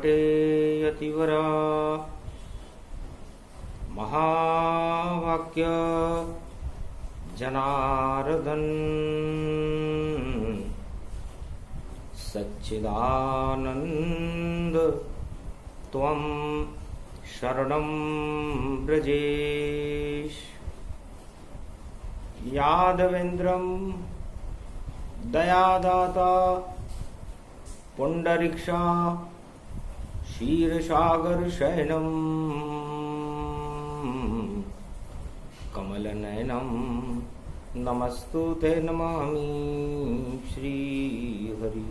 प्रकटे यतिवरा महावाक्य जनार्दन सच्चिदानंद त्वं शरणं ब्रजेश। यादवेन्द्रं दयादाता पुंडरीक्षा क्षीरसागर शयनं कमलनयनं नमस्तुते नमामि श्रीहरि।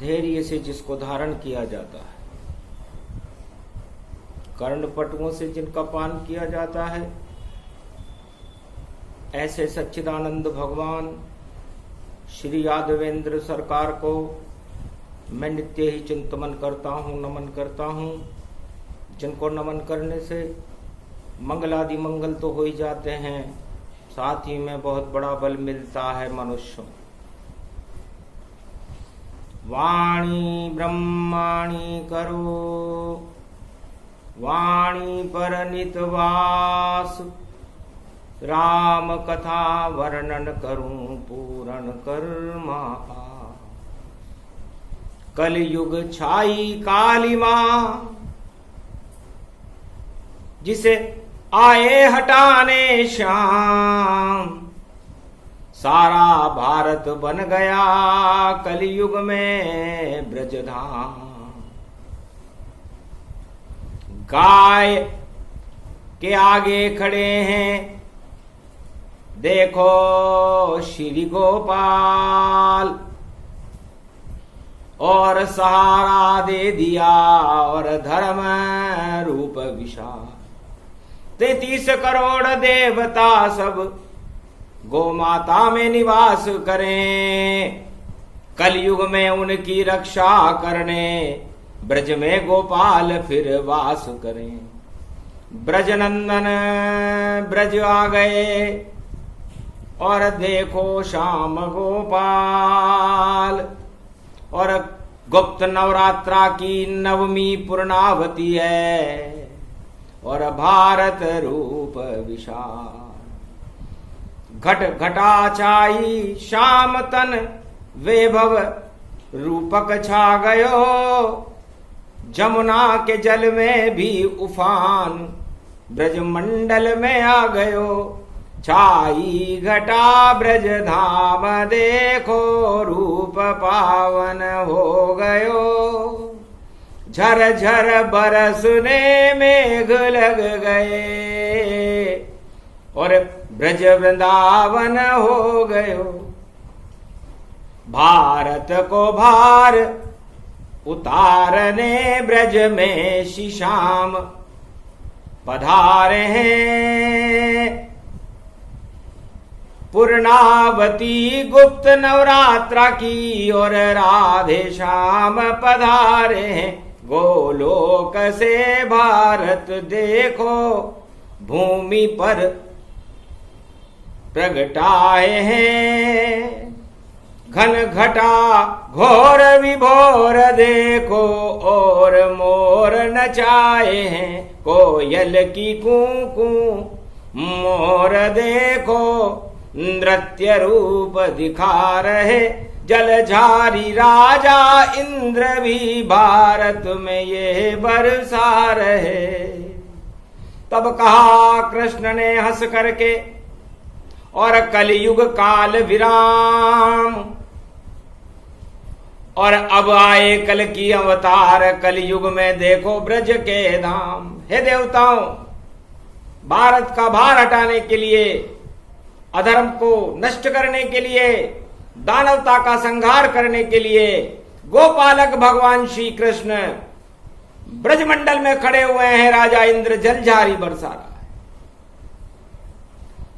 धैर्य से जिसको धारण किया जाता है, कर्णपटुओं से जिनका पान किया जाता है, ऐसे सच्चिदानंद भगवान श्री यादवेंद्र सरकार को मैं नित्य ही चिंतन करता हूँ, नमन करता हूँ। जिनको नमन करने से मंगलादि मंगल तो हो ही जाते हैं, साथ ही में बहुत बड़ा बल मिलता है मनुष्य। वाणी ब्रह्माणी करो वाणी पर नितवास, राम कथा वर्णन करूं पूर्ण कर्मा। कलयुग छाई कालिमा, जिसे आए हटाने श्याम। सारा भारत बन गया कलयुग में ब्रजधाम। गाय के आगे खड़े हैं देखो श्री गोपाल, और सहारा दे दिया और धर्म रूप विशाल। 33 करोड़ देवता सब गौ माता में निवास करें, कलयुग में उनकी रक्षा करने ब्रज में गोपाल फिर वास करें। ब्रजनंदन ब्रज आ गए और देखो श्याम गोपाल, और गुप्त नवरात्रा की नवमी पूर्णावती है और भारत रूप विशाल। घट घटाचाई श्याम तन वैभव रूपक छा गयो, जमुना के जल में भी उफान ब्रज मंडल में आ गयो। छाई घटा ब्रज धाम देखो रूप पावन हो गयो। झर झर बरसने मेघ लग गए और ब्रज वृंदावन हो गयो। भारत को भार उतारने ब्रज में श्री श्याम पधारे हैं। पूर्णावती गुप्त नवरात्रा की और राधे श्याम पधारे हैं। गोलोक से भारत देखो भूमि पर प्रगटाए हैं। घन घटा घोर विभोर देखो और मोर नचाए हैं। कोयल की कूकू मोर देखो नृत्य रूप दिखा रहे। जलझारी राजा इंद्र भी भारत में ये बरसा रहे। तब कहा कृष्ण ने हंस करके और कलयुग काल विराम, और अब आए कल की अवतार कलयुग में देखो ब्रज के धाम। हे देवताओं, भारत का भार हटाने के लिए, अधर्म को नष्ट करने के लिए, दानवता का संहार करने के लिए गोपालक भगवान श्री कृष्ण ब्रजमंडल में खड़े हुए हैं। राजा इंद्र जलझारी बरसा रहा है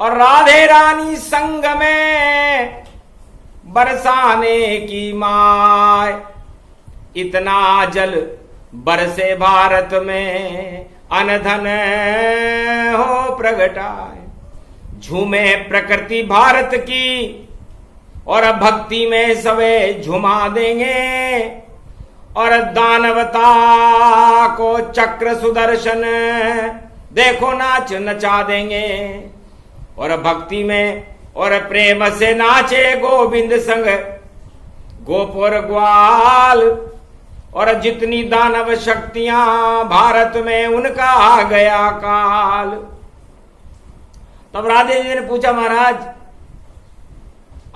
और राधे रानी संग में बरसाने की माय। इतना जल बरसे भारत में अनधन हो प्रगटाए। झूमे प्रकृति भारत की और भक्ति में सबे झुमा देंगे, और दानवता को चक्र सुदर्शन देखो नाच नचा देंगे। और भक्ति में और प्रेम से नाचे गोविंद संग गोप और ग्वाल, और जितनी दानव शक्तियां भारत में उनका आ गया काल। तब राधे जी ने पूछा, महाराज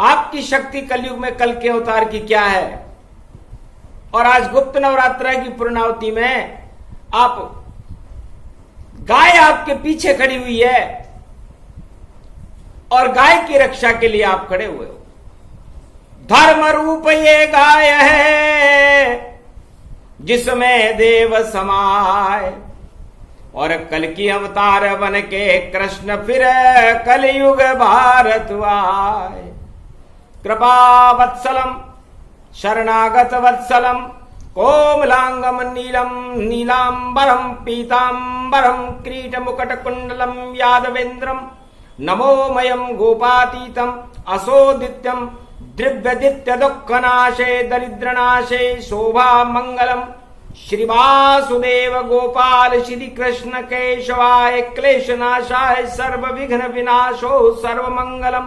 आपकी शक्ति कलयुग में कल के अवतार की क्या है? और आज गुप्त नवरात्र की पूर्णावती में आप गाय आपके पीछे खड़ी हुई है और गाय की रक्षा के लिए आप खड़े हुए हो। धर्म रूप ये गाय है जिसमें देव समाए, और कल की अवतार बन के कृष्ण फिर कलयुग भारत आए। कृपा वत्सलम शरणागत वत्सलम कोमलांगम नीलम नीलांबरम पीतांबरम क्रीट मुकट कुंडलम यादवेन्द्रम नमोमयम गोपातीतम असोदित्यम द्रव्यदित्य दुःखनाशे दरिद्रनाशे शोभा मंगलम श्री वासुदेव गोपाल श्री कृष्ण केशवाय क्लेशनाशाय सर्व विघ्न विनाशो सर्व मंगलम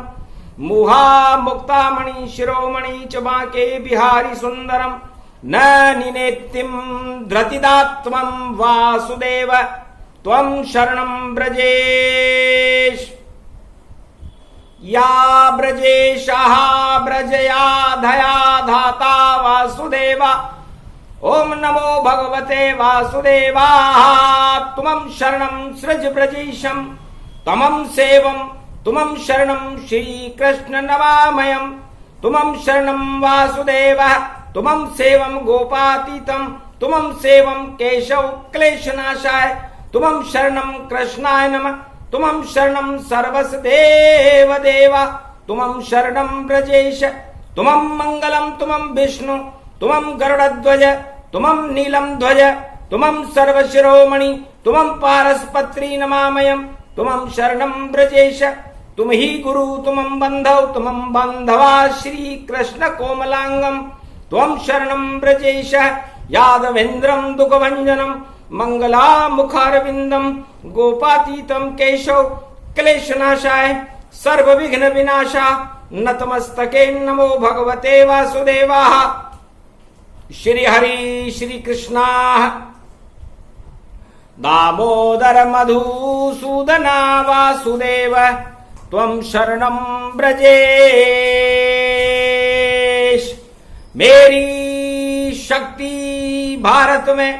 मुहा मुक्तामणि शिरोमणि च बांके बिहारी सुंदरम न निनेत्तिम धृतिदात्मं वासुदेव त्वं शरणं ब्रजेश। या ब्रजेशः ब्रजया धया धाता वासुदेवा ओम नमो भगवते वासुदेवाय। तुमं शरणं सृज ब्रजेशं तमं सेवं तुमं शरणं श्री कृष्ण नमामयम्। तुमं शरणं वासुदेवः तुमं सेवं गोपातीतं तुमं सेवं केशव क्लेशनाशाय। तुमं शरणं कृष्णाय नमः तुमं शरणं सर्वस देव देवा। तुमं शरणं ब्रजेश तुमं मंगलम तुमं विष्णु तुमं गरुड़ध्वज तुमं नीलम ध्वज तुमं सर्वशिरोमणि तुमं पारस्पत्री नमामयम्। तुमं शरणं ब्रजेश तुम ही गुरु तुमं बंधव तुमं बांधवा श्री कृष्ण कोमलांगम। त्वं शरणं ब्रजेश यादवेन्द्रं दुःखभंजनं मंगला मुखारविंदम गोपातीतं केशव क्लेशनाशाय सर्व विघ्न विनाशा नतमस्तके नमो भगवते वासुदेवाय। श्री हरि श्री कृष्णा दामोदर मधुसूदना वासुदेव त्वं शरणं ब्रजेश। मेरी शक्ति भारत में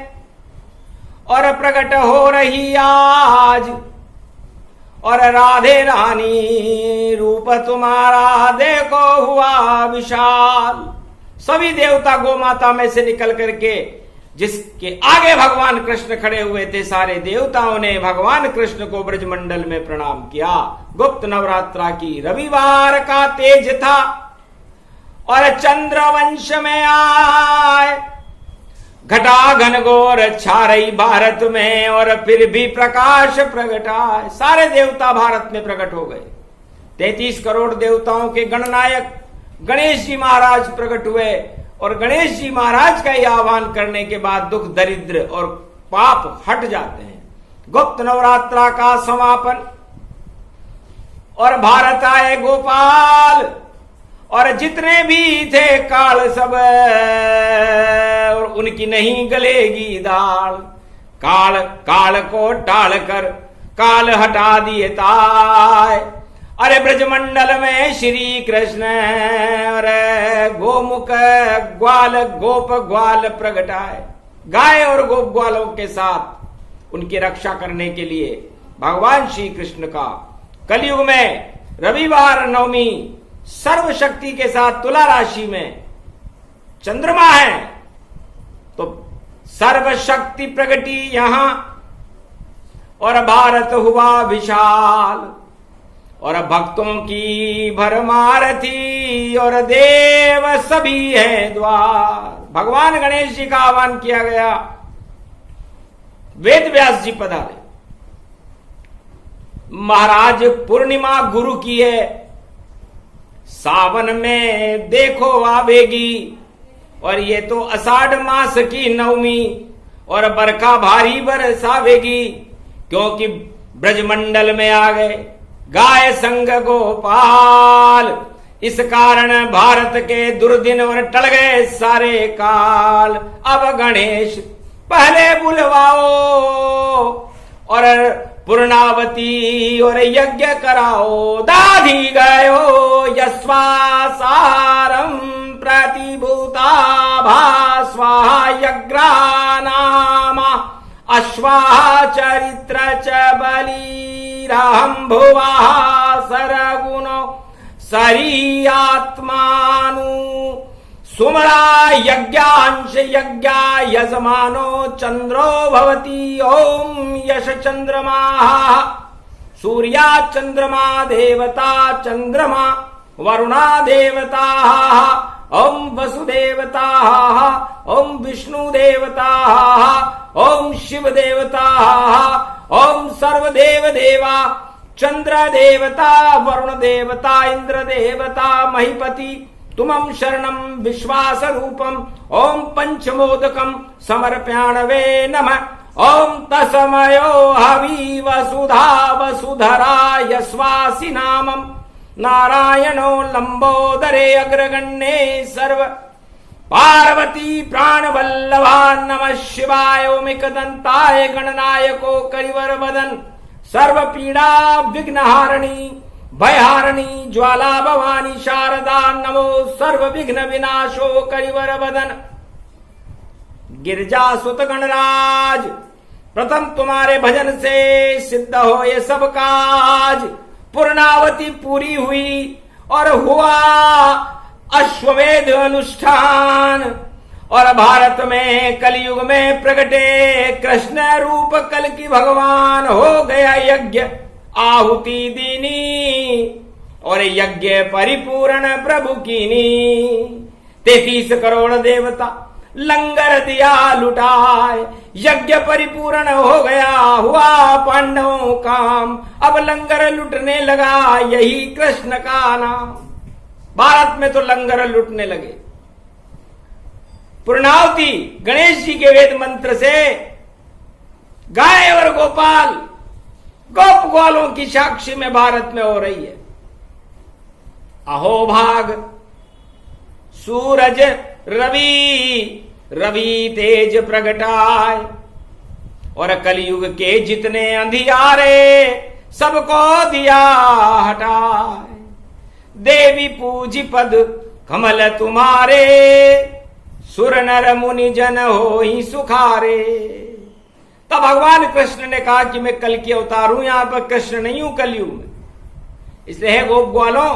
और प्रकट हो रही आज, और राधे रानी रूप तुम्हारा देखो हुआ विशाल। सभी देवता गौ माता में से निकल करके जिसके आगे भगवान कृष्ण खड़े हुए थे, सारे देवताओं ने भगवान कृष्ण को ब्रजमंडल में प्रणाम किया। गुप्त नवरात्रा की रविवार का तेज था और चंद्रवंश में आए। घटा घनघोर छा रही भारत में और फिर भी प्रकाश प्रगटाए। सारे देवता भारत में प्रकट हो गए। 33 करोड़ देवताओं के गणनायक गणेश जी महाराज प्रकट हुए, और गणेश जी महाराज का यह आह्वान करने के बाद दुख दरिद्र और पाप हट जाते हैं। गुप्त नवरात्रा का समापन, और भारत आए गोपाल, और जितने भी थे काल सब, और उनकी नहीं गलेगी दाल। काल काल को टाल कर काल हटा दिए ताय। अरे ब्रजमंडल में श्री कृष्ण अरे गोमुख ग्वाल गोप ग्वाल प्रगटाए। गाय और गोप ग्वालों के साथ उनकी रक्षा करने के लिए भगवान श्री कृष्ण का कलयुग में रविवार नवमी सर्वशक्ति के साथ तुला राशि में चंद्रमा है, तो सर्वशक्ति प्रगटी यहां, और भारत हुआ विशाल, और भक्तों की भरमार थी, और देव सभी है द्वार। भगवान गणेश जी का आह्वान किया गया। वेद व्यास जी पधारे। महाराज पूर्णिमा गुरु की है, सावन में देखो आवेगी, और ये तो आषाढ़ मास की नवमी, और बरखा भारी बरसावेगी, क्योंकि ब्रजमंडल में आ गए गाय संग गोपाल। इस कारण भारत के दुर्दिन और टल गए सारे काल। अब गणेश पहले बुलवाओ और पूर्णावती और यज्ञ कराओ। दाधी गयो यस्वासारम प्रतिभूता भास्वा यज्ञानामा अश्वा चरित्र च बलिराहं भुवा सरगुणो सरी आत्मानु सुमरा यज्ञांश यज्ञा यजमानो चंद्रो भवति। ओम यश चंद्रमा सूर्या चंद्रमा देवता चंद्रमा वरुणा देवता ओम वसुदेवता ओम विष्णु देवता ओम शिव देवता ओम सर्वदेव देवा चंद्र देवता वरुण देवता इंद्र देवता महीपति तुमं शरणं विश्वास रूपम। ओम पंचमोदकम समर्प्याणवे नमः। ओम तस्मयो हवि वसुधा वसुधरा यस्वासि नामम नारायणो लंबोदरे अग्रगण्ये सर्व पार्वती प्राणवल्लभा नमः शिवाय। ओमिकदंताय गणनायको करिवर वदन सर्व पीड़ा विघ्नहारिणी भयहारिणी ज्वाला भवानी शारदा नमो सर्व विघ्न विनाशो करिवर वदन। गिरजा सुत गणराज प्रथम तुम्हारे भजन से सिद्ध हो ये सब काज। पूर्णावती पूरी हुई और हुआ अश्वमेध अनुष्ठान, और भारत में कलयुग में प्रगटे कृष्ण रूप कल की भगवान। हो गया यज्ञ आहुति दीनी और यज्ञ परिपूर्ण प्रभु कीनी। 33 करोड़ देवता लंगर दिया लुटाए, यज्ञ परिपूर्ण हो गया हुआ पांडवों काम। अब लंगर लुटने लगा यही कृष्ण का नाम। भारत में तो लंगर लुटने लगे। पूर्णावती गणेश जी के वेद मंत्र से गाय और गोपाल गोप ग्वालों की साक्षी में भारत में हो रही है। अहो भाग सूरज रवि रवि तेज प्रगटाए, और कलयुग के जितने अंधियारे सबको दिया हटाए। देवी पूजी पद कमल तुम्हारे, सुर नर मुनि जन हो ही सुखारे। तब भगवान कृष्ण ने कहा कि मैं कल के अवतार हूं, यहां पर कृष्ण नहीं हूं कलयुग में। इसलिए है गोप ग्वालों,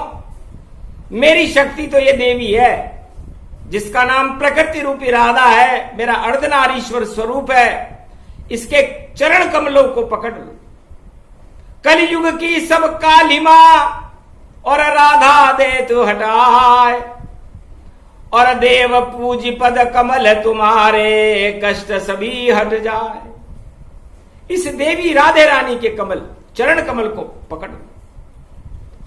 मेरी शक्ति तो ये देवी है जिसका नाम प्रकृति रूपी राधा है, मेरा अर्धनारीश्वर स्वरूप है। इसके चरण कमलों को पकड़ लो। कलयुग की सब कालिमा और राधा दे तू हटाए, और देव पूजी पद कमल तुम्हारे कष्ट सभी हट जाए। इस देवी राधे रानी के कमल चरण कमल को पकड़।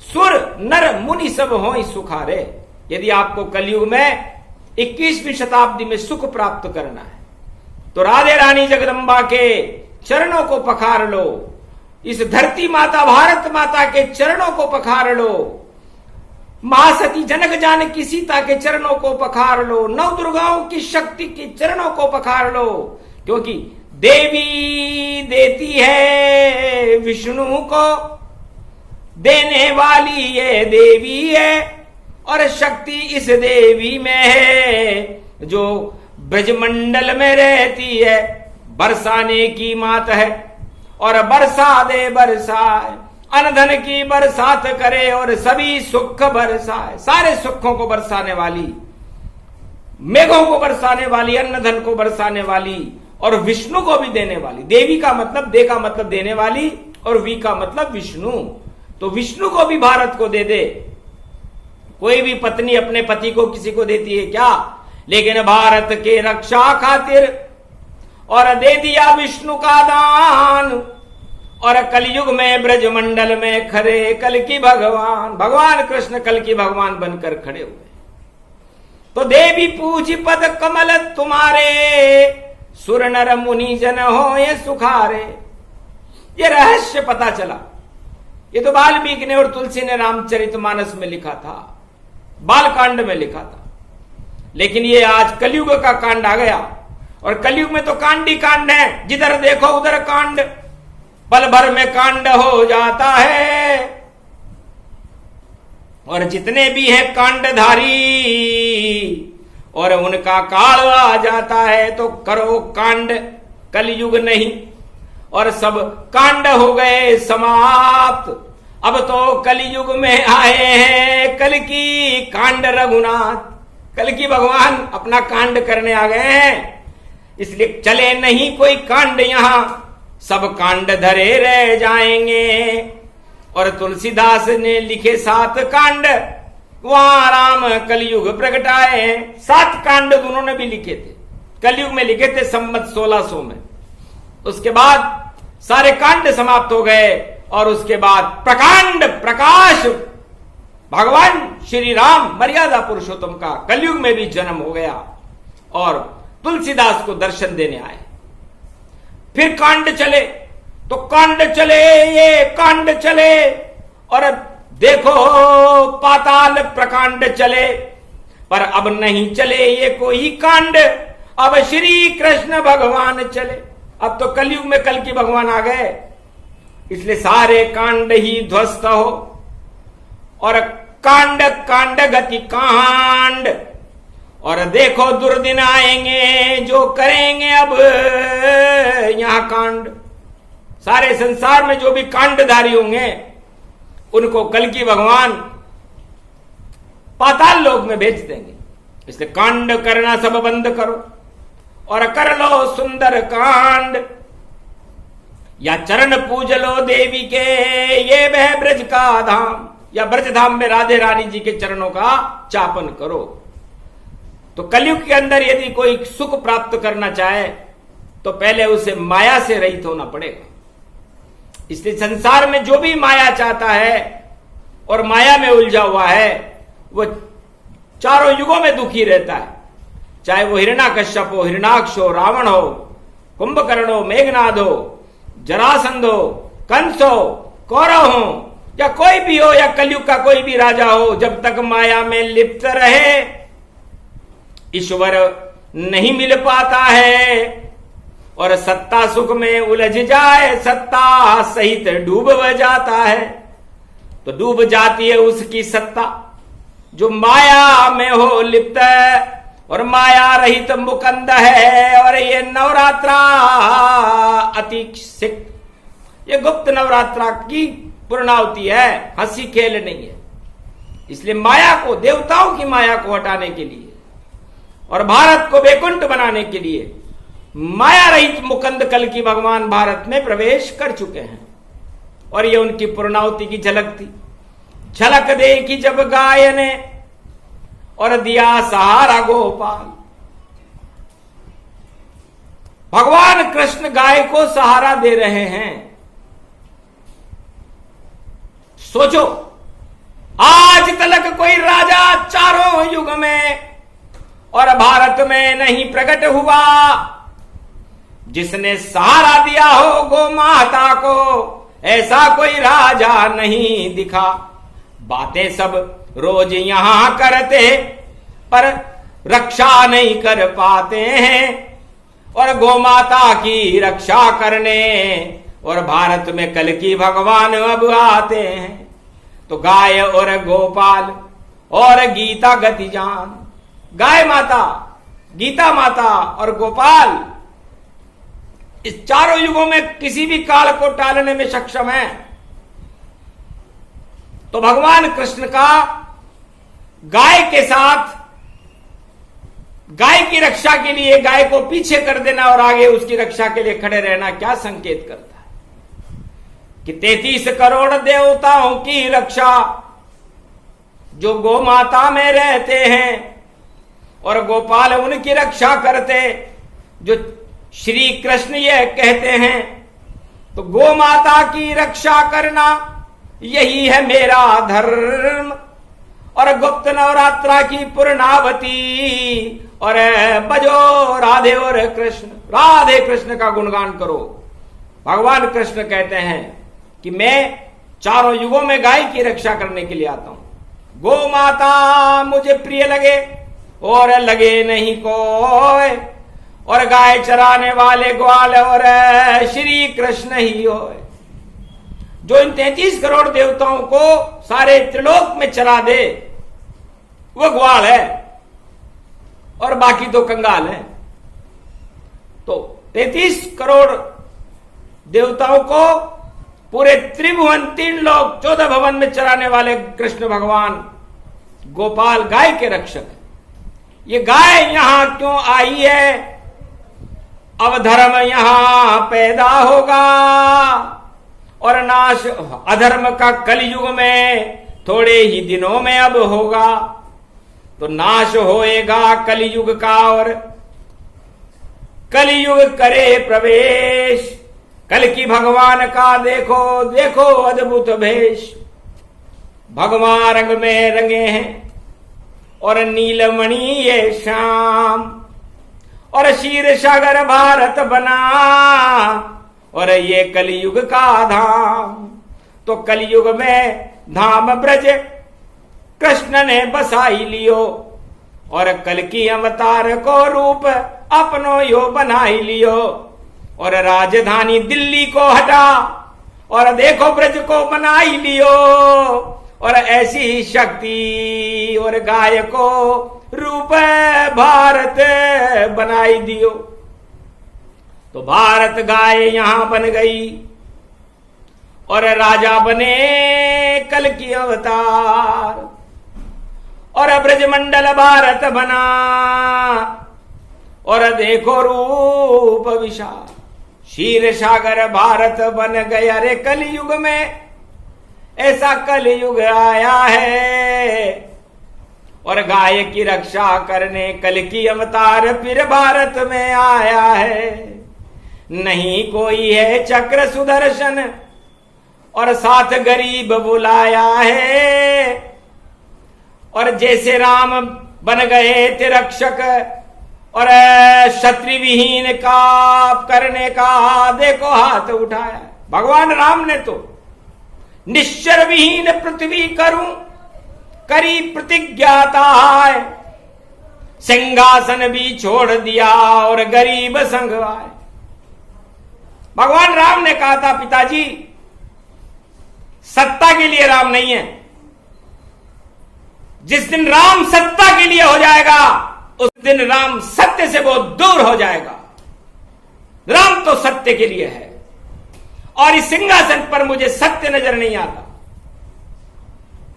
सुर नर मुनि सब हों सुखारे। यदि आपको कलयुग में 21वीं शताब्दी में सुख प्राप्त करना है तो राधे रानी जगदम्बा के चरणों को पखार लो। इस धरती माता भारत माता के चरणों को पखार लो। महासती जनक जानकी सीता के चरणों को पखार लो। नौ दुर्गाओं की शक्ति के चरणों को पखार लो, क्योंकि देवी देती है विष्णु को, देने वाली ये देवी है, और शक्ति इस देवी में है जो ब्रजमंडल में रहती है। बरसाने की मात है और बरसा दे बरसाए, अनधन की बरसात करे और सभी सुख बरसाए। सारे सुखों को बरसाने वाली, मेघों को बरसाने वाली, अन्न धन को बरसाने वाली, और विष्णु को भी देने वाली। देवी का मतलब, दे का मतलब देने वाली, और वी का मतलब विष्णु। तो विष्णु को भी भारत को दे दे। कोई भी पत्नी अपने पति को किसी को देती है क्या? लेकिन भारत के रक्षा खातिर और दे दिया विष्णु का दान, और कलयुग में ब्रजमंडल में खड़े कल की भगवान, भगवान कृष्ण कल की भगवान बनकर खड़े हुए। तो देवी पूज पद कमल तुम्हारे, सुर नर मुनि जन हो ये सुखारे। ये रहस्य पता चला। ये तो वाल्मीकि ने और तुलसी ने रामचरितमानस में लिखा था, बालकांड में लिखा था, लेकिन ये आज कलयुग का कांड आ गया। और कलयुग में तो कांड ही कांड है, जिधर देखो उधर कांड, पल भर में कांड हो जाता है। और जितने भी हैं कांडधारी और उनका काल आ जाता है, तो करो कांड, कलयुग नहीं। और सब कांड हो गए समाप्त। अब तो कलयुग में आए हैं कल की कांड रघुनाथ। कल की भगवान अपना कांड करने आ गए हैं, इसलिए चले नहीं कोई कांड यहां, सब कांड धरे रह जाएंगे। और तुलसीदास ने लिखे 7 कांड, वहां राम कलयुग प्रगटाए हैं। 7 कांड उन्होंने भी लिखे थे, कलयुग में लिखे थे संवत 1600 में। उसके बाद सारे कांड समाप्त हो गए और उसके बाद प्रकांड प्रकाश भगवान श्री राम मर्यादा पुरुषोत्तम का कलयुग में भी जन्म हो गया और तुलसीदास को दर्शन देने आए। फिर कांड चले, तो कांड चले, ये कांड चले, और देखो पाताल प्रकांड चले, पर अब नहीं चले ये कोई कांड, अब श्री कृष्ण भगवान चले। अब तो कलयुग में कल की भगवान आ गए, इसलिए सारे कांड ही ध्वस्त हो। और कांड कांड गति कांड, और देखो दुर्दिन आएंगे जो करेंगे अब यहां कांड। सारे संसार में जो भी कांडधारी होंगे उनको कल की भगवान पाताल लोक में भेज देंगे। इसलिए कांड करना सब बंद करो और कर लो सुंदर कांड, या चरण पूज लो देवी के ये वह ब्रज का धाम, या ब्रज धाम में राधे रानी जी के चरणों का चापन करो। तो कलयुग के अंदर यदि कोई सुख प्राप्त करना चाहे तो पहले उसे माया से रहित होना पड़ेगा। इसलिए संसार में जो भी माया चाहता है और माया में उलझा हुआ है, वो चारों युगों में दुखी रहता है। चाहे वो हिरण्याकश्यप हो, हिरणाक्ष हो, रावण हो, कुंभकर्ण हो, मेघनाद हो, जरासंध हो, कंस हो, कौरव हो, या कोई भी हो, या कलयुग का कोई भी राजा हो, जब तक माया में लिप्त रहे ईश्वर नहीं मिल पाता है। और सत्ता सुख में उलझ जाए, सत्ता सहित डूब जाता है। तो डूब जाती है उसकी सत्ता जो माया में हो लिप्त है, और माया रहित मुकंद है। और ये नवरात्रा अति सिक्त, ये गुप्त नवरात्रा की पूर्णाहुति है, हंसी खेल नहीं है। इसलिए माया को, देवताओं की माया को हटाने के लिए और भारत को वैकुंठ बनाने के लिए माया रहित मुकंद कल की भगवान भारत में प्रवेश कर चुके हैं। और ये उनकी पूर्णाहुति की झलक थी। झलक देखी जब गाय ने और दिया सहारा गोपाल। भगवान कृष्ण गाय को सहारा दे रहे हैं। सोचो, आज तक कोई राजा चारों युग में और भारत में नहीं प्रकट हुआ जिसने सहारा दिया हो गो माता को। ऐसा कोई राजा नहीं दिखा। बातें सब रोज यहां करते पर रक्षा नहीं कर पाते हैं। और गोमाता की रक्षा करने और भारत में कल की भगवान अब आते हैं। तो गाय और गोपाल और गीता गति जान, गाय माता, गीता माता और गोपाल इस चारों युगों में किसी भी काल को टालने में सक्षम है। तो भगवान कृष्ण का गाय के साथ, गाय की रक्षा के लिए गाय को पीछे कर देना और आगे उसकी रक्षा के लिए खड़े रहना क्या संकेत करता है कि 33 करोड़ देवताओं की रक्षा जो गौ माता में रहते हैं और गोपाल उनकी रक्षा करते, जो श्री कृष्ण ये कहते हैं तो गो माता की रक्षा करना यही है मेरा धर्म। और गुप्त नवरात्रा की पूर्णावती और बजो राधे और कृष्ण, राधे कृष्ण का गुणगान करो। भगवान कृष्ण कहते हैं कि मैं चारों युगों में गाय की रक्षा करने के लिए आता हूं। गो माता मुझे प्रिय लगे और लगे नहीं कोई, और गाय चराने वाले ग्वाल और श्री कृष्ण ही होए। जो इन 33 करोड़ देवताओं को सारे त्रिलोक में चरा दे वो ग्वाल है, और बाकी तो कंगाल है। तो 33 करोड़ देवताओं को पूरे त्रिभुवन 3 लोक 14 भवन में चराने वाले कृष्ण भगवान गोपाल गाय के रक्षक है। ये गाय यहां क्यों आई है? अब धर्म यहां पैदा होगा और नाश अधर्म का कलयुग में थोड़े ही दिनों में अब होगा। तो नाश होएगा कलयुग का और कलयुग करे प्रवेश। कल की भगवान का देखो देखो अद्भुत भेष। भगवान रंग में रंगे हैं और नीलमणि ये श्याम, और क्षीर सागर भारत बना और ये कलयुग का धाम। तो कलयुग में धाम ब्रज कृष्ण ने बसाई लियो, और कल की अवतार को रूप अपनो यो बनाई लियो। और राजधानी दिल्ली को हटा और देखो ब्रज को बनाई लियो, और ऐसी शक्ति और गाय को रूप भारत बनाई दियो। तो भारत गाय यहां बन गई और राजा बने कल की अवतार, और ब्रजमंडल भारत बना और देखो रूप विशाल। क्षीर सागर भारत बन गया रे कलयुग में, ऐसा कलयुग आया है। और गाय की रक्षा करने कल की अवतार फिर भारत में आया है। नहीं कोई है चक्र सुदर्शन और साथ गरीब बुलाया है। और जैसे राम बन गए थे रक्षक और क्षत्रि विहीन का करने का देखो हाथ उठाया। भगवान राम ने तो निश्चर विहीन पृथ्वी करूं करी प्रतिज्ञाता है। सिंहासन भी छोड़ दिया और गरीब संग आए। भगवान राम ने कहा था पिताजी सत्ता के लिए राम नहीं है। जिस दिन राम सत्ता के लिए हो जाएगा उस दिन राम सत्य से बहुत दूर हो जाएगा। राम तो सत्य के लिए है और इस सिंहासन पर मुझे सत्य नजर नहीं आता।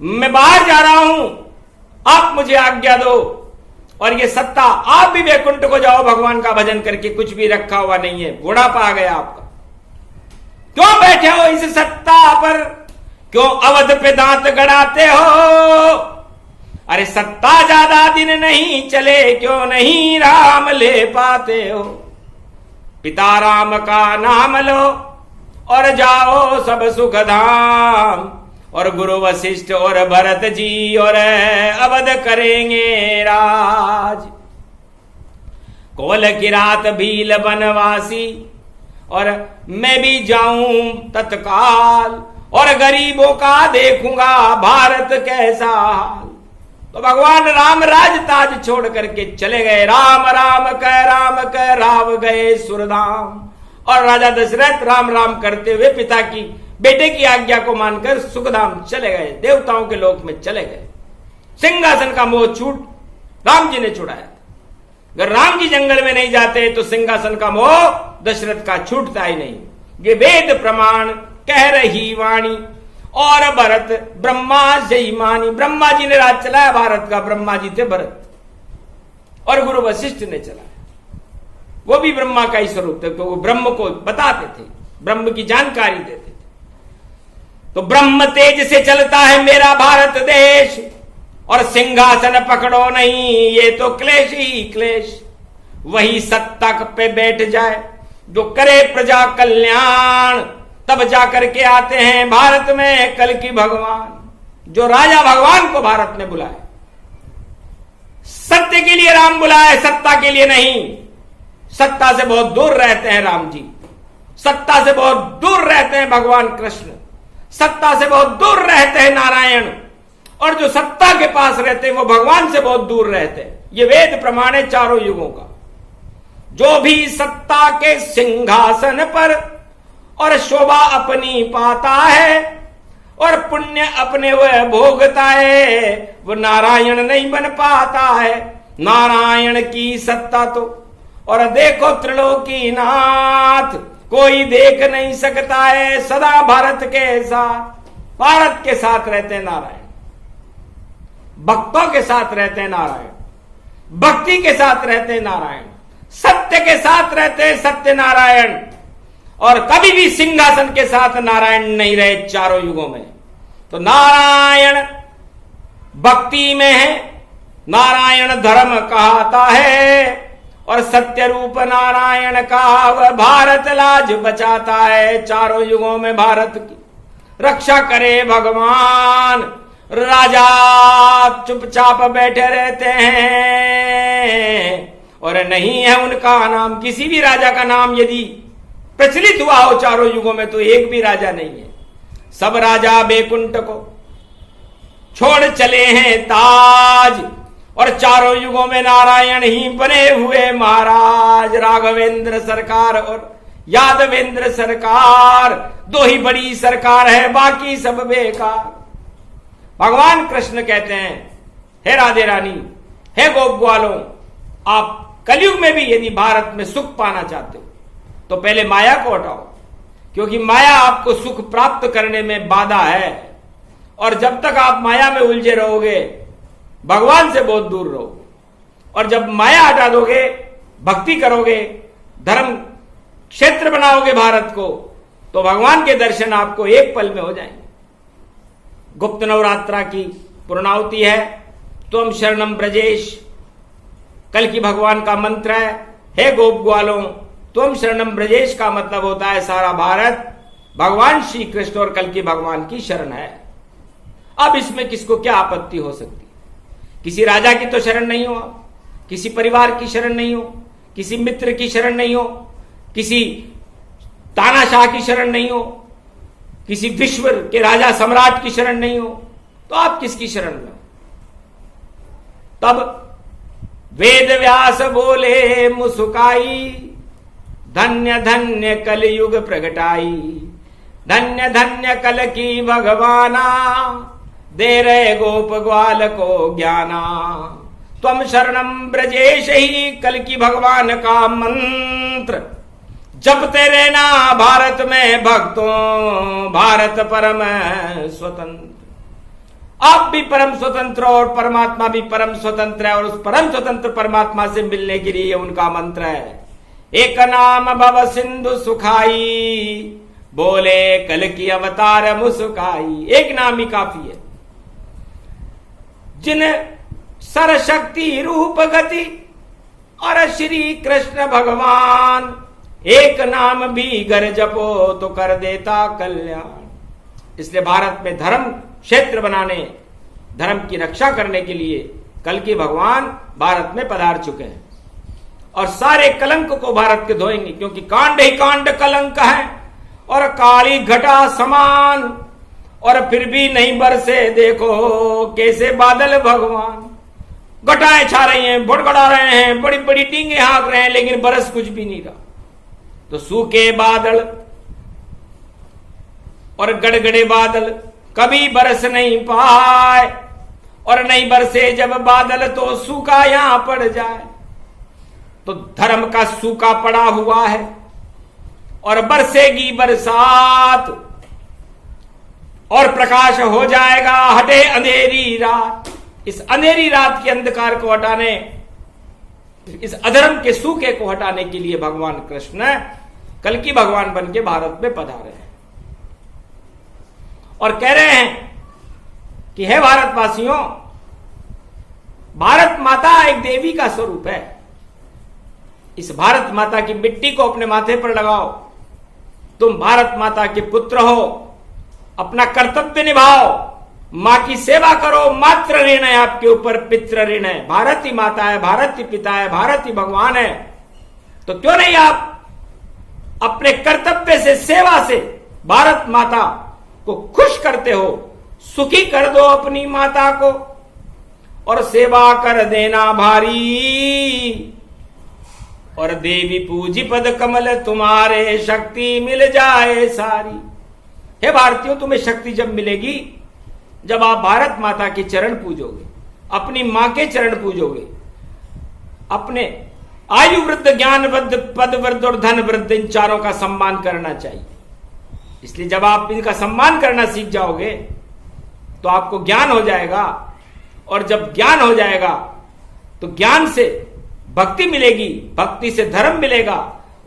मैं बाहर जा रहा हूं, आप मुझे आज्ञा दो। और ये सत्ता आप भी वैकुंठ को जाओ भगवान का भजन करके, कुछ भी रखा हुआ नहीं है। बुढ़ापा आ गया आपका। क्यों बैठे हो इस सत्ता पर? क्यों अवध पे दांत गड़ाते हो? अरे सत्ता ज्यादा दिन नहीं चले, क्यों नहीं राम ले पाते हो? पिता राम का नाम लो और जाओ सब सुख धाम। और गुरु वशिष्ठ और भरत जी और अवध करेंगे राज। कोल की रात भील बनवासी और मैं भी जाऊं तत्काल, और गरीबों का देखूंगा भारत कैसा हाल। तो भगवान राम राज ताज छोड़ करके चले गए। राम राम कह राव गए सुरधाम। और राजा दशरथ राम राम करते हुए पिता की बेटे की आज्ञा को मानकर सुखधाम चले गए, देवताओं के लोक में चले गए। सिंहासन का मोह छूट राम जी ने छुड़ाया। अगर राम जी जंगल में नहीं जाते तो सिंहासन का मोह दशरथ का छूटता ही नहीं। ये वेद प्रमाण कह रही वाणी और भरत ब्रह्मा जय मानी। ब्रह्मा जी ने राज चलाया भारत का, ब्रह्मा जी थे भरत, और गुरु वशिष्ठ ने चलाया। वो भी ब्रह्मा का ही स्वरूप थे, तो वो ब्रह्म को बताते थे, ब्रह्म की जानकारी देते थे। तो ब्रह्म तेज से चलता है मेरा भारत देश, और सिंहासन पकड़ो नहीं ये तो क्लेश ही क्लेश। वही सत्ता पे बैठ जाए जो करे प्रजा कल्याण, तब जाकर के आते हैं भारत में कल की भगवान, जो राजा भगवान को भारत में बुलाए। सत्य के लिए राम बुलाए, सत्ता के लिए नहीं। सत्ता से बहुत दूर रहते हैं राम जी, सत्ता से बहुत दूर रहते हैं भगवान कृष्ण, सत्ता से बहुत दूर रहते हैं नारायण, और जो सत्ता के पास रहते हैं वो भगवान से बहुत दूर रहते हैं। ये वेद प्रमाण है चारों युगों का। जो भी सत्ता के सिंहासन पर और शोभा अपनी पाता है और पुण्य अपने वह भोगता है, वो नारायण नहीं बन पाता है। नारायण की सत्ता तो और देखो त्रिलोकी नाथ, कोई देख नहीं सकता है। सदा भारत के साथ रहते हैं नारायण, भक्तों के साथ रहते हैं नारायण, भक्ति के साथ रहते हैं नारायण, सत्य के साथ रहते हैं सत्य नारायण। और कभी भी सिंहासन के साथ नारायण नहीं रहे चारों युगों में। तो नारायण भक्ति में है, नारायण धर्म कहता है, और सत्य रूप नारायण का वह भारत लाज बचाता है। चारों युगों में भारत की रक्षा करे भगवान। राजा चुपचाप बैठे रहते हैं और नहीं है उनका नाम। किसी भी राजा का नाम यदि प्रचलित हुआ हो चारों युगों में तो एक भी राजा नहीं है। सब राजा बैकुंठ को छोड़ चले हैं ताज, और चारों युगों में नारायण ही बने हुए महाराज। राघवेंद्र सरकार और यादवेंद्र सरकार, दो ही बड़ी सरकार है, बाकी सब बेकार। भगवान कृष्ण कहते हैं, हे राधे रानी, हे गोप ग्वालों, आप कलयुग में भी यदि भारत में सुख पाना चाहते हो तो पहले माया को हटाओ, क्योंकि माया आपको सुख प्राप्त करने में बाधा है। और जब तक आप माया में उलझे रहोगे भगवान से बहुत दूर रहोगे। और जब माया हटा दोगे, भक्ति करोगे, धर्म क्षेत्र बनाओगे भारत को, तो भगवान के दर्शन आपको एक पल में हो जाएंगे। गुप्त नवरात्रा की पूर्णाहुति है, त्वम शरणम ब्रजेश कल की भगवान का मंत्र है। हे गोप ग्वालों, त्वम शरणम ब्रजेश का मतलब होता है सारा भारत भगवान श्री कृष्ण और कल की भगवान की शरण है। अब इसमें किसको क्या आपत्ति हो सकती? किसी राजा की तो शरण नहीं हो, किसी परिवार की शरण नहीं हो, किसी मित्र की शरण नहीं हो, किसी तानाशाह की शरण नहीं हो, किसी विश्व के राजा सम्राट की शरण नहीं हो, तो आप किसकी शरण में हो? तब वेद व्यास बोले मुस्काई, धन्य धन्य कलयुग प्रगटाई, धन्य धन्य कल की भगवाना, दे रहे गोप ग्वाल को ज्ञाना। त्वम शरणम ब्रजेश ही कल की भगवान का मंत्र जपते रहना भारत में भक्तों, भारत परम स्वतंत्र। आप भी परम स्वतंत्र और परमात्मा भी परम स्वतंत्र है, और उस परम स्वतंत्र परमात्मा से मिलने के लिए उनका मंत्र है, एक नाम भव सिंधु सुखाई, बोले कल की अवतार मुस्काई। एक नाम ही काफी है। जिन सरशक्ति रूप गति और श्री कृष्ण भगवान, एक नाम भी गर जपो तो कर देता कल्याण। इसलिए भारत में धर्म क्षेत्र बनाने, धर्म की रक्षा करने के लिए कल के भगवान भारत में पधार चुके हैं, और सारे कलंक को भारत के धोएंगे, क्योंकि कांड ही कांड कलंक है और काली घटा समान, और फिर भी नहीं बरसे देखो कैसे बादल भगवान। घटाएं छा रही हैं, बड़गड़ा रहे हैं, बड़ी बड़ी टींगे हाँक रहे हैं, लेकिन बरस कुछ भी नहीं रहा। तो सूखे बादल और गड़गड़े बादल कभी बरस नहीं पाए, और नहीं बरसे जब बादल तो सूखा यहां पड़ जाए। तो धर्म का सूखा पड़ा हुआ है और बरसेगी बरसात, और प्रकाश हो जाएगा, हटे अंधेरी रात। इस अंधेरी रात के अंधकार को हटाने, इस अधर्म के सूखे को हटाने के लिए भगवान कृष्ण कल की भगवान बन के भारत में पधारे हैं, और कह रहे हैं कि हे भारतवासियों, भारत माता एक देवी का स्वरूप है। इस भारत माता की मिट्टी को अपने माथे पर लगाओ, तुम भारत माता के पुत्र हो, अपना कर्तव्य निभाओ, मां की सेवा करो। मातृ ऋण है आपके ऊपर, पितृ ऋण है। भारत ही माता है, भारत ही पिता है, भारत ही भगवान है। तो क्यों नहीं आप अपने कर्तव्य से, सेवा से भारत माता को खुश करते हो? सुखी कर दो अपनी माता को और सेवा कर देना भारी। और देवी पूजी पद कमल तुम्हारे, शक्ति मिल जाए सारी। हे भारतीयों, तुम्हें शक्ति जब मिलेगी जब आप भारत माता के चरण पूजोगे, अपनी मां के चरण पूजोगे। अपने आयु वृद्ध, ज्ञान वृद्ध, पद वृद्ध और धन वृद्ध, इन चारों का सम्मान करना चाहिए। इसलिए जब आप इनका सम्मान करना सीख जाओगे तो आपको ज्ञान हो जाएगा, और जब ज्ञान हो जाएगा तो ज्ञान से भक्ति मिलेगी, भक्ति से धर्म मिलेगा,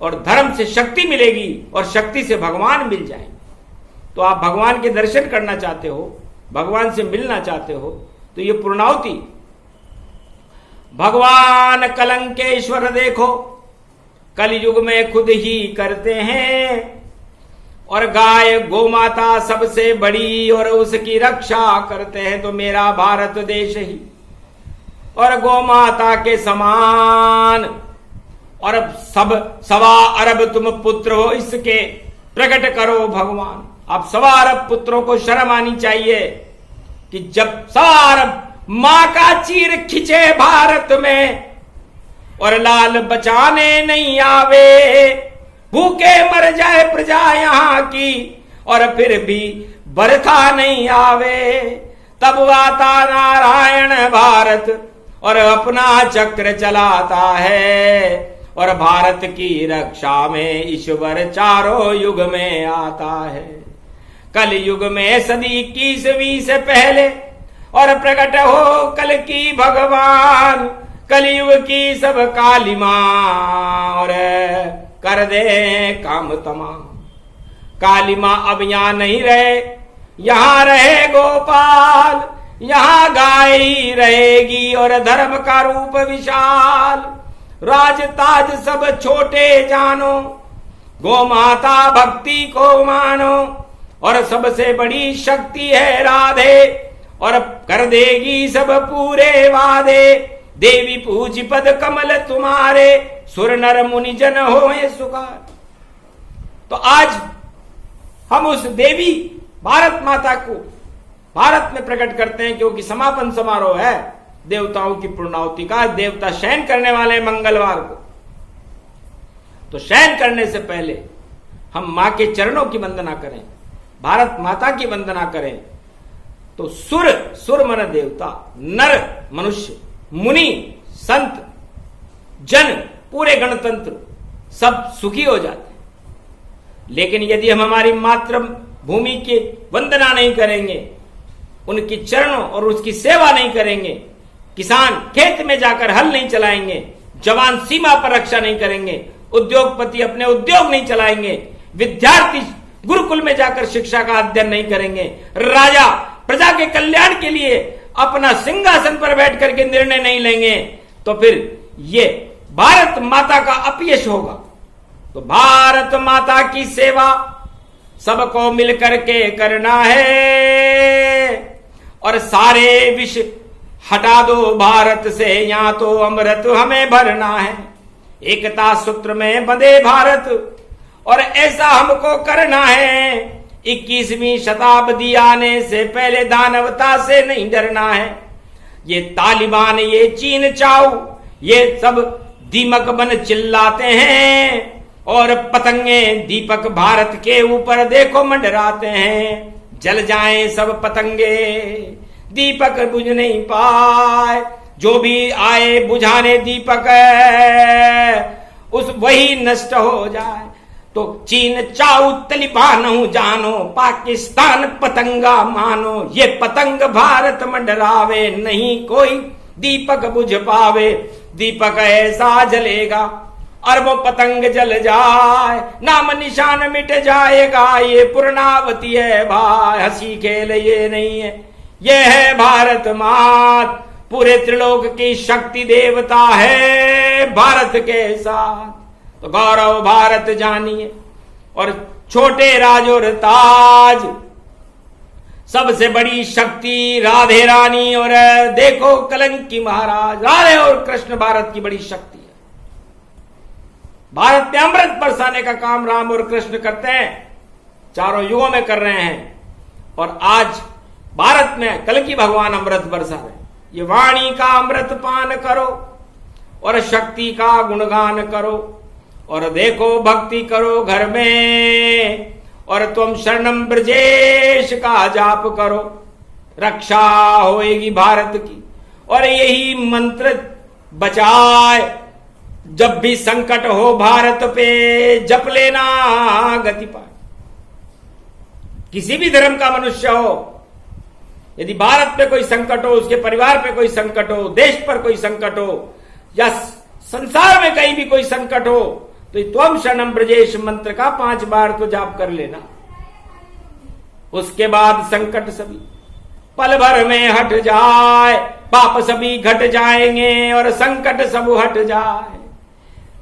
और धर्म से शक्ति मिलेगी, और शक्ति से भगवान मिल जाएंगे। तो आप भगवान के दर्शन करना चाहते हो, भगवान से मिलना चाहते हो, तो ये पूर्णाहुति भगवान कलंकेश्वर देखो कलयुग में खुद ही करते हैं। और गाय गोमाता सबसे बड़ी और उसकी रक्षा करते हैं। तो मेरा भारत देश ही और गोमाता के समान, और अब सब 1.25 अरब तुम पुत्र हो, इसके प्रकट करो भगवान। अब 1.25 अरब पुत्रों को शर्म आनी चाहिए कि जब 1.25 अरब मां का चीर खिंचे भारत में और लाल बचाने नहीं आवे, भूखे मर जाए प्रजा यहां की और फिर भी बरखा नहीं आवे, तब आता नारायण भारत और अपना चक्र चलाता है। और भारत की रक्षा में ईश्वर चारों युग में आता है। कल युग में सदी 21वीं से पहले और प्रकट हो कल की भगवान, कलयुग की सब काली मां और कर दे काम तमाम। काली मां अब यहां नहीं रहे, यहां रहे गोपाल, यहां गाय ही रहेगी और धर्म का रूप विशाल। राज ताज सब छोटे जानो, गो माता भक्ति को मानो, और सबसे बड़ी शक्ति है राधे और कर देगी सब पूरे वादे। देवी पूज पद कमल तुम्हारे, सुर नर मुनि जन होए सुखार। तो आज हम उस देवी भारत माता को भारत में प्रकट करते हैं, क्योंकि समापन समारोह है देवताओं की पूर्णाहुति का। देवता शयन करने वाले हैं मंगलवार को, तो शयन करने से पहले हम मां के चरणों की वंदना करें, भारत माता की वंदना करें। तो सुर मन देवता, नर मनुष्य, मुनि, संत, जन, पूरे गणतंत्र सब सुखी हो जाते हैं। लेकिन यदि हम हमारी मातृभूमि की वंदना नहीं करेंगे, उनकी चरणों और उसकी सेवा नहीं करेंगे, किसान खेत में जाकर हल नहीं चलाएंगे, जवान सीमा पर रक्षा नहीं करेंगे, उद्योगपति अपने उद्योग नहीं चलाएंगे, विद्यार्थी गुरुकुल में जाकर शिक्षा का अध्ययन नहीं करेंगे, राजा प्रजा के कल्याण के लिए अपना सिंहासन पर बैठ करके निर्णय नहीं लेंगे, तो फिर ये भारत माता का अपयश होगा। तो भारत माता की सेवा सबको मिलकर के करना है, और सारे विष हटा दो भारत से, यहां तो अमृत हमें भरना है। एकता सूत्र में बंधे भारत और ऐसा हमको करना है। 21वीं शताब्दी आने से पहले दानवता से नहीं डरना है। ये तालिबान, ये चीन चाऊ, ये सब दीमक बन चिल्लाते हैं, और पतंगे दीपक भारत के ऊपर देखो मंडराते हैं। जल जाएं सब पतंगे, दीपक बुझ नहीं पाए, जो भी आए बुझाने दीपक उस वही नष्ट हो जाए। तो चीन चाऊ तालिबान जानो, पाकिस्तान पतंगा मानो, ये पतंग भारत मंडरावे, नहीं कोई दीपक बुझ पावे। दीपक ऐसा जलेगा अरबों पतंग जल जाए, नाम निशान मिट जाएगा। ये पूर्णावती है भाई, हंसी खेल ये नहीं है, ये है भारत मात, पूरे त्रिलोक की शक्ति देवता है भारत के साथ। तो गौरव भारत जानिए और छोटे राज और ताज, सबसे बड़ी शक्ति राधे रानी और देखो कलंकी महाराज। राधे और कृष्ण भारत की बड़ी शक्ति है। भारत में अमृत बरसाने का काम राम और कृष्ण करते हैं, चारों युगों में कर रहे हैं। और आज भारत में कलंकी भगवान अमृत बरसा रहे। ये वाणी का अमृत पान करो और शक्ति का गुणगान करो और देखो भक्ति करो घर में, और तुम शरणम ब्रजेश का जाप करो, रक्षा होएगी भारत की। और यही मंत्र बचाए, जब भी संकट हो भारत पे जप लेना गति पाए। किसी भी धर्म का मनुष्य हो, यदि भारत पे कोई संकट हो, उसके परिवार पे कोई संकट हो, देश पर कोई संकट हो, या संसार में कहीं भी कोई संकट हो, तो त्वम शरणम ब्रजेश मंत्र का 5 बार तो जाप कर लेना। उसके बाद संकट सभी पल भर में हट जाए, पाप सभी घट जाएंगे और संकट सब हट जाए।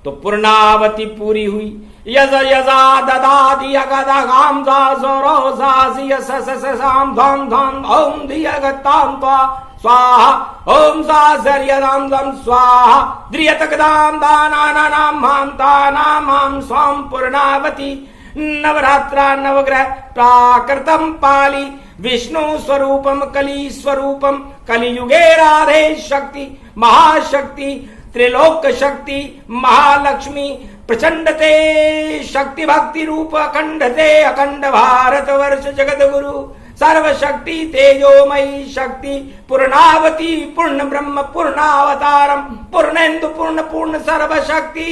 तो पूर्णावती पूरी हुई। यज यजा ददादि यगदगाम जा जोरो जासी यस सस साम धाम धाम ओम दियगताम त्वा स्वाहा ओम सासर्यदाम दम स्वाहा द्रियतकदाम दानानानाम माम तानामाम स्वाम पूर्णावती। नवरात्रा नवग्रह प्राकृतम पाली विष्णु स्वरूपम कली स्वरूपम कलियुगे राधे शक्ति महाशक्ति त्रिलोक शक्ति महालक्ष्मी प्रचंडते शक्ति भक्ति रूप अखंडते अखंड भारत वर्ष जगत गुरु सर्वशक्ति तेजोमयी शक्ति पूर्णावती पूर्ण ब्रह्म पूर्णावतारम पूर्णेन्दु पूर्ण पूर्ण सर्वशक्ति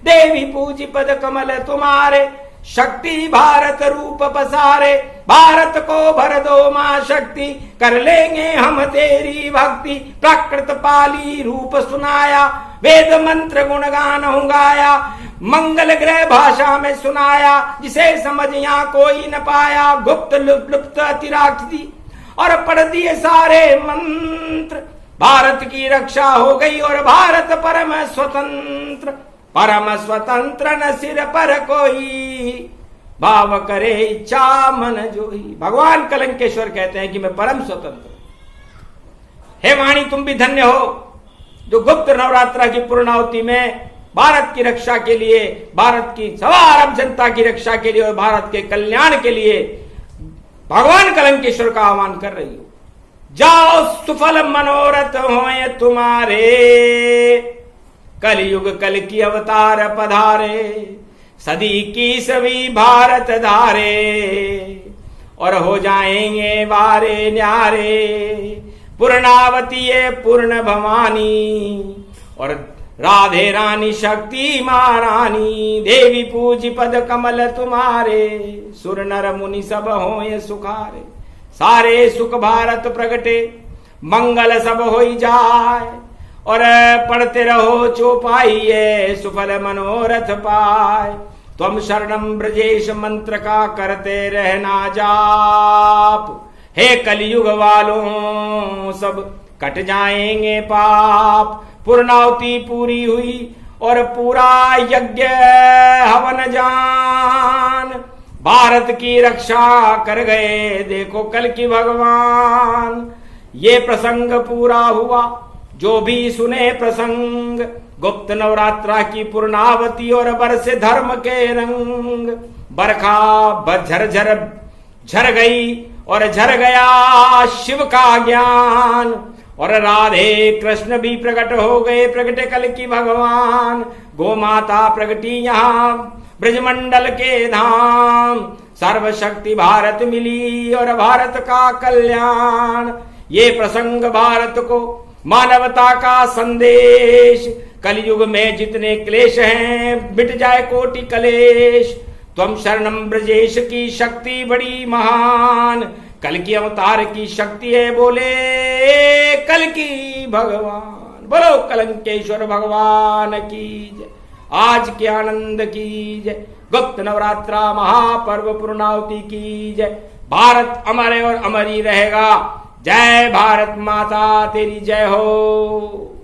देवी पूजी पद कमल तुम्हारे शक्ति भारत रूप पसारे। भारत को भर दो मां शक्ति कर लेंगे हम तेरी भक्ति। प्राकृत पाली रूप सुनाया वेद मंत्र गुणगान गाया मंगल ग्रह भाषा में सुनाया जिसे समझ यहाँ कोई न पाया। गुप्त लुप्त अतिराक्त दी और पढ़ दिए सारे मंत्र। भारत की रक्षा हो गई और भारत परम स्वतंत्र। परम स्वतंत्र न सिर पर कोई भाव करे इच्छा मन जोई। भगवान कलंकेश्वर कहते हैं कि मैं परम स्वतंत्र। हे वाणी तुम भी धन्य हो जो गुप्त नवरात्रा की पूर्णावती में भारत की रक्षा के लिए, भारत की सवा अरब जनता की रक्षा के लिए और भारत के कल्याण के लिए भगवान कलंकेश्वर का आह्वान कर रही हो। जाओ सुफल मनोरथ होए तुम्हारे कलयुग कल की अवतार पधारे। सदी की सभी भारत धारे और हो जाएंगे वारे न्यारे। पूर्णावती है पूर्ण भवानी और राधे रानी शक्ति महारानी। देवी पूजी पद कमल तुम्हारे सुर नर मुनि सब होए सुखारे। सारे सुख भारत प्रगटे मंगल सब होई जाए और पढ़ते रहो चौपाइये सुफल मनोरथ पाए। तुम शरणम ब्रजेश मंत्र का करते रहना जाप। हे कलयुग वालों सब कट जाएंगे पाप। पूर्णावती पूरी हुई और पूरा यज्ञ हवन जान। भारत की रक्षा कर गए देखो कल की भगवान। ये प्रसंग पूरा हुआ जो भी सुने प्रसंग। गुप्त नवरात्रा की पूर्णावती और बरसे धर्म के रंग। बरखा झर झर गई और झर गया शिव का ज्ञान। और राधे कृष्ण भी प्रकट हो गए प्रगटे कल की भगवान। गो माता प्रगटी यहाँ ब्रजमंडल के धाम। सर्वशक्ति भारत मिली और भारत का कल्याण। ये प्रसंग भारत को मानवता का संदेश। कलयुग में जितने क्लेश हैं मिट जाए कोटि कलेश। त्वम शरणम ब्रजेश की शक्ति बड़ी महान। कल की अवतार की शक्ति है बोले कल की भगवान। बोलो कलंकेश्वर भगवान की जय। आज के आनंद की जय। गुप्त नवरात्रा महापर्व पूर्णावती की जय। भारत अमर है और अमर ही रहेगा। जय भारत माता तेरी जय हो।